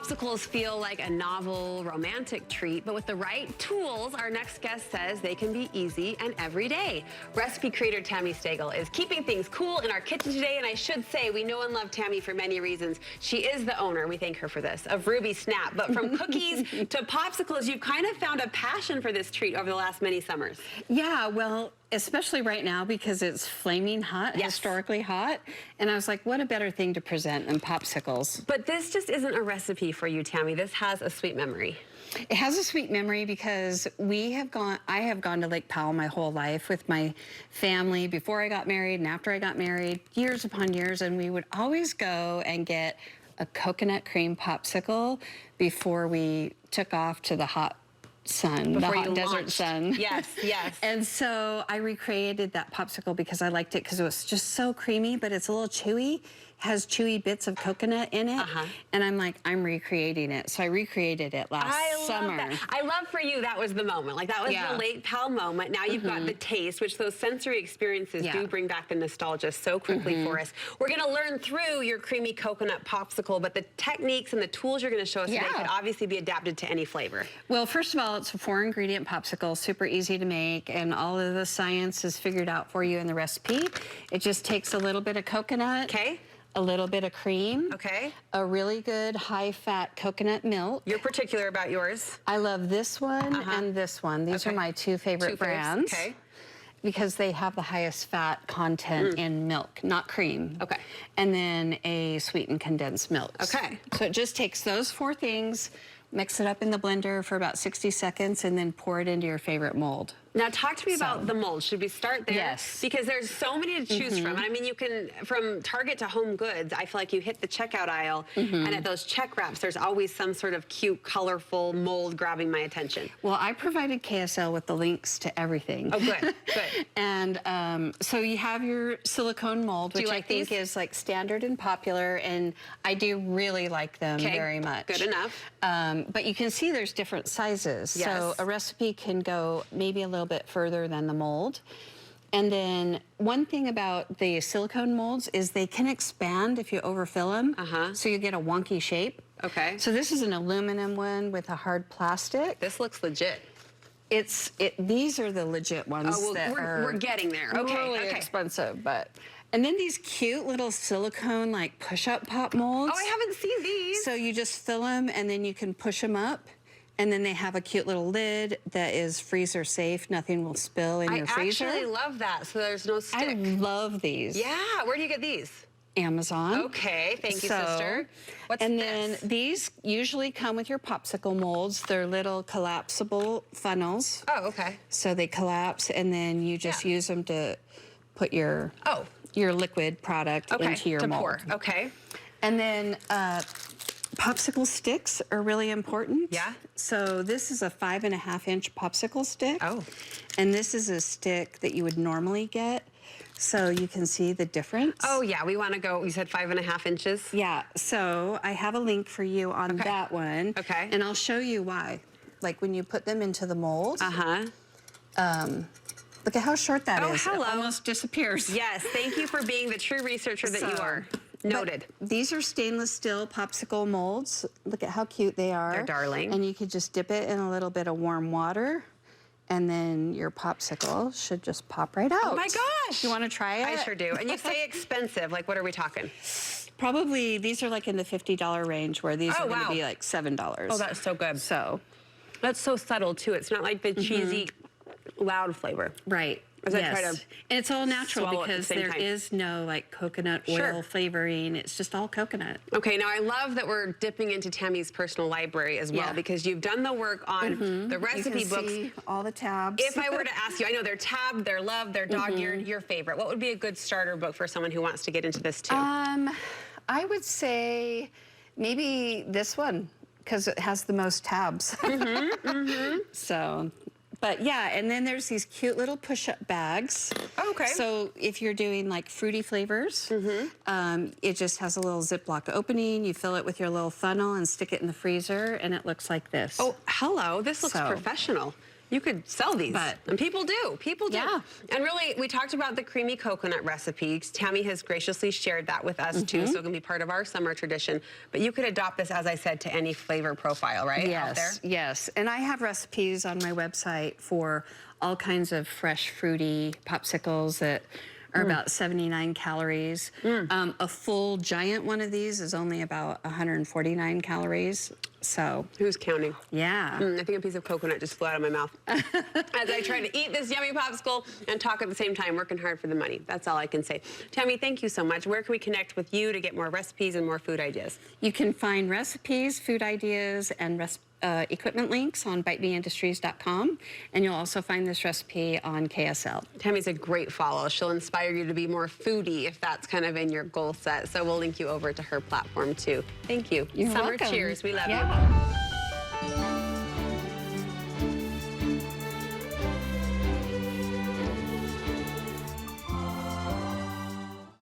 Popsicles feel like a novel, romantic treat, but with the right tools, our next guest says they can be easy and everyday. Recipe creator Tami Steggell is keeping things cool in our kitchen today, and I should say we know and love Tami for many reasons. She is the owner, we thank her for this, of Ruby Snap. But from cookies to popsicles, you've kind of found a passion for this treat over the last many summers. Yeah, well, especially right now because it's flaming hot, historically hot. And I was like, what a better thing to present than popsicles. But this just isn't a recipe for you, Tami. This has a sweet memory. It has a sweet memory because I have gone to Lake Powell my whole life with my family before I got married and after I got married, years upon years, and we would always go and get a coconut cream popsicle before we took off to the hot sun, the hot desert sun. Yes, yes. And so I recreated that popsicle because I liked it because it was just so creamy, but it's a little chewy, has chewy bits of coconut in it. And I'm like, I'm recreating it. So I recreated it last summer. Love that. I love for you, that was the moment. Like that was the Lake Powell moment. Now you've got the taste, which those sensory experiences do bring back the nostalgia so quickly for us. We're gonna learn through your creamy coconut popsicle, but the techniques and the tools you're gonna show us today could obviously be adapted to any flavor. Well, first of all, it's a 4-ingredient popsicle, super easy to make, and all of the science is figured out for you in the recipe. It just takes a little bit of coconut. A little bit of cream. A really good high-fat coconut milk. You're particular about yours. I love this one and this one. These are my two favorite brands. Because they have the highest fat content in milk, not cream. And then a sweetened condensed milk. So it just takes those 4 things, mix it up in the blender for about 60 seconds, and then pour it into your favorite mold. Now talk to me about the mold. Should we start there? Yes. Because there's so many to choose from. And I mean, you can, from Target to Home Goods, I feel like you hit the checkout aisle, and at those check wraps, there's always some sort of cute, colorful mold grabbing my attention. Well, I provided KSL with the links to everything. Oh, good, good. And so you have your silicone mold, which I think is like standard and popular, and I do really like them very much. Good enough. But you can see there's different sizes. So a recipe can go maybe a little bit further than the mold. And then one thing about the silicone molds is they can expand if you overfill them. So you get a wonky shape. So this is an aluminum one with a hard plastic. This looks legit. These are the legit ones that we're getting there. Really expensive, but. And then these cute little silicone like push-up pop molds. Oh, I haven't seen these. So you just fill them and then you can push them up. And then they have a cute little lid that is freezer safe. Nothing will spill in your freezer. I actually love that, so there's no stick. I love these. Yeah, where do you get these? Amazon. Okay, thank you, sister. What's and this? Then these usually come with your popsicle molds. They're little collapsible funnels. Oh, okay. So they collapse, and then you just use them to put your liquid product into your mold. Pour. Okay. And then popsicle sticks are really important. Yeah. So this is a 5.5-inch popsicle stick. Oh. And this is a stick that you would normally get. So you can see the difference. Oh yeah, we want to go, you said 5.5 inches? Yeah, so I have a link for you on that one. And I'll show you why. Like when you put them into the mold. Look at how short that is. Hello. It almost disappears. Yes, thank you for being the true researcher that you are. Noted. These are stainless steel popsicle molds. Look at how cute they are. They're darling. And you could just dip it in a little bit of warm water, and then your popsicle should just pop right out. Oh my gosh! You want to try it? I sure do. And you say expensive. Like, what are we talking? Probably, these are like in the $50 range, where these are going to be like $7. Oh, that's so good. So. That's so subtle, too. It's not like the cheesy, loud flavor. Right. And it's all natural because there is no like coconut oil flavoring. It's just all coconut. Okay, now I love that we're dipping into Tami's personal library as well because you've done the work on the recipe books. See all the tabs. If I were to ask you, I know they're tabbed, they're loved, they're dog-eared, your favorite. What would be a good starter book for someone who wants to get into this too? I would say maybe this one because it has the most tabs. So. But yeah, and then there's these cute little push-up bags. So if you're doing like fruity flavors, it just has a little Ziploc opening. You fill it with your little funnel and stick it in the freezer, and it looks like this. Oh, hello. This looks professional. You could sell these, and people do. People do. Yeah. And really, we talked about the creamy coconut recipe. Tami has graciously shared that with us too, so it can be part of our summer tradition. But you could adopt this, as I said, to any flavor profile, right? Out there? Yes. And I have recipes on my website for all kinds of fresh, fruity popsicles that are about 79 calories. A full giant one of these is only about 149 calories. So who's counting? Yeah. I think a piece of coconut just flew out of my mouth. As I try to eat this yummy popsicle and talk at the same time, working hard for the money. That's all I can say. Tami, thank you so much. Where can we connect with you to get more recipes and more food ideas? You can find recipes, food ideas, and equipment links on bitemeindustries.com, and you'll also find this recipe on KSL. Tami's a great follow. She'll inspire you to be more foodie if that's kind of in your goal set. So we'll link you over to her platform too. Thank you. You're Summer welcome. cheers. We love you.